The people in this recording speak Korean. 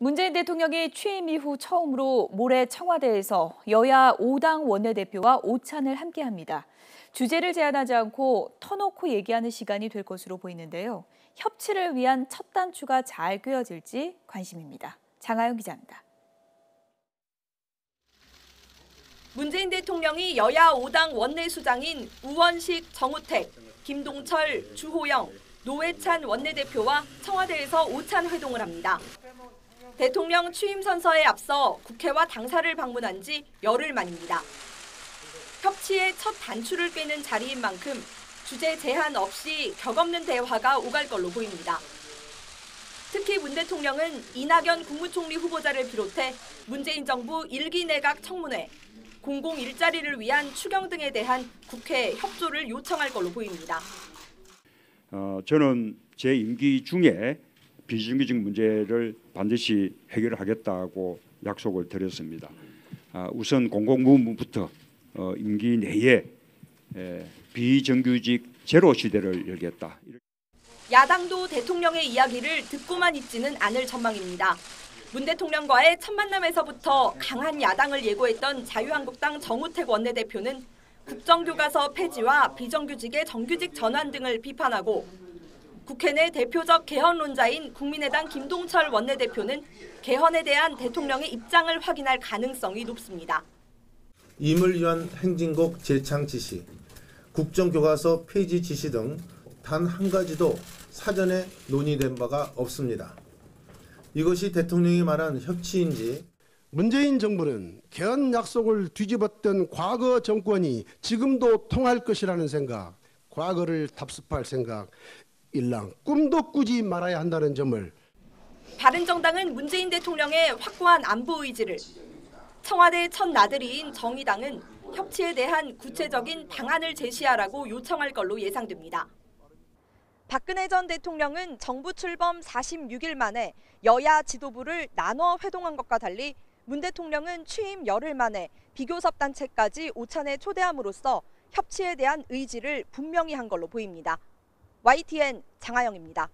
문재인 대통령이 취임 이후 처음으로 모레 청와대에서 여야 5당 원내대표와 오찬을 함께합니다. 주제를 제한하지 않고 터놓고 얘기하는 시간이 될 것으로 보이는데요. 협치를 위한 첫 단추가 잘 꿰어질지 관심입니다. 장하영 기자입니다. 문재인 대통령이 여야 5당 원내수장인 우원식, 정우택, 김동철, 주호영, 노회찬 원내대표와 청와대에서 오찬 회동을 합니다. 대통령 취임 선서에 앞서 국회와 당사를 방문한 지 열흘 만입니다. 협치의 첫 단추를 꿰는 자리인 만큼 주제 제한 없이 격없는 대화가 오갈 걸로 보입니다. 특히 문 대통령은 이낙연 국무총리 후보자를 비롯해 문재인 정부 1기 내각 청문회, 공공 일자리를 위한 추경 등에 대한 국회 협조를 요청할 걸로 보입니다. 저는 제 임기 중에 비정규직 문제를 반드시 해결하겠다고 약속을 드렸습니다. 우선 공공부문부터 임기 내에 비정규직 제로 시대를 열겠다. 야당도 대통령의 이야기를 듣고만 있지는 않을 전망입니다. 문 대통령과의 첫 만남에서부터 강한 야당을 예고했던 자유한국당 정우택 원내대표는 국정교과서 폐지와 비정규직의 정규직 전환 등을 비판하고 국회 내 대표적 개헌론자인 국민의당 김동철 원내대표는 개헌에 대한 대통령의 입장을 확인할 가능성이 높습니다. 임을 위한 행진곡 재창 지시, 국정교과서 폐지 지시 등 단 한 가지도 사전에 논의된 바가 없습니다. 이것이 대통령이 말한 협치인지. 문재인 정부는 개헌 약속을 뒤집었던 과거 정권이 지금도 통할 것이라는 생각, 과거를 답습할 생각, 일랑 꿈도 꾸지 말아야 한다는 점을. 바른정당은 문재인 대통령의 확고한 안보 의지를, 청와대 첫 나들이인 정의당은 협치에 대한 구체적인 방안을 제시하라고 요청할 걸로 예상됩니다. 박근혜 전 대통령은 정부 출범 46일 만에 여야 지도부를 나눠 회동한 것과 달리 문 대통령은 취임 열흘 만에 비교섭단체까지 오찬에 초대함으로써 협치에 대한 의지를 분명히 한 걸로 보입니다. YTN 장하영입니다.